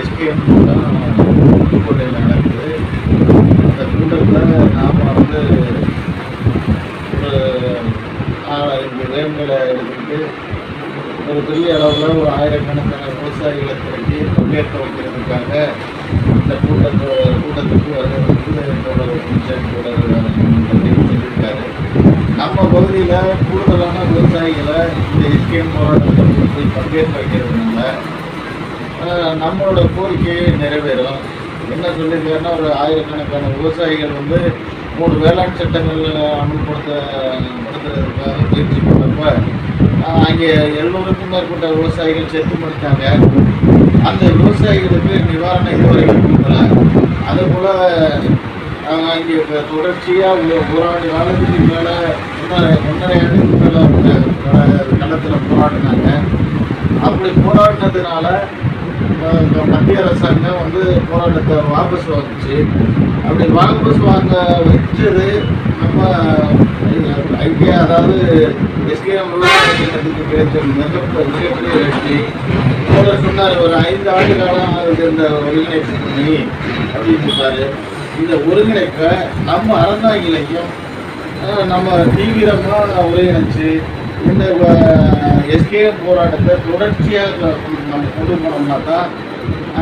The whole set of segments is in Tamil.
எஸ்கேஎம் கூட்டம் புதுக்கோட்டையில் நடக்குது. அந்த கூட்டத்தில் நாம் வந்து ஒரு 4-5 வேன்களை எடுத்துக்கிட்டு ஒரு பெரிய அளவில் ஒரு ஆயிரக்கணக்கான விவசாயிகளை திரட்டி பங்கேற்க வைக்கிறதுக்காக இந்த கூட்டத்துக்கு வருகிறது சொல்லியிருக்காரு. நம்ம பகுதியில் கூடுதலான விவசாயிகளை இந்த எஸ்கேஎம் போராட்டத்தில் போய் பங்கேற்க வைக்கிறதுனால நம்மளோட கோரிக்கையை நிறைவேறும். என்ன சொல்லியிருக்காருன்னா, ஒரு ஆயிரக்கணக்கான விவசாயிகள் வந்து 3 வேளாண் சட்டங்கள் அமல்படுத்துறதுக்காக முயற்சி பண்ணப்ப அங்கே 700க்கும் மேற்பட்ட விவசாயிகள் செத்து மடித்தாங்க. அந்த விவசாயிகளுக்கு நிவாரணம் இதுவரைக்கும் கொடுக்கல. அதுபோல் இங்கே தொடர்ச்சியாக ஒரு ஆண்டு காலத்துக்கு மேலே 1.5 ஆண்டுக்கு மேலே களத்தில் போராடினாங்க. அப்படி போராடினதுனால மத்திய அரசாங்கம் வந்து போராட்டத்தை வாபஸ் வாங்குச்சு. அப்படி வாபஸ் வாங்க வச்சது நம்ம ஐக்கிய, அதாவது எஸ்கேஎம் விவசாயத்துக்கு கிடைச்ச மிகப்பெரிய வெற்றி. சொன்னார், ஒரு 5 ஆண்டு காலம் இருந்த ஒருங்கிணைப்பு பண்ணி அப்படின்னு சொன்னார். இந்த ஒருங்கிணைப்பை நம்ம அரசாங்கிலையும் நம்ம தீவிரமாக ஒருங்கிணைச்சு இந்த எஸ்கேஎம் போராட்டத்தை தொடர்ச்சியாக நம்ம கொண்டு போனோம்னா தான்,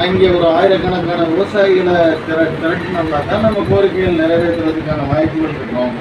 அங்கே ஒரு ஆயிரக்கணக்கான விவசாயிகளை திரட்டினோம்னா தான் நம்ம கோரிக்கைகள் நிறைவேற்றுறதுக்கான வாய்ப்புகள் இருக்கும்.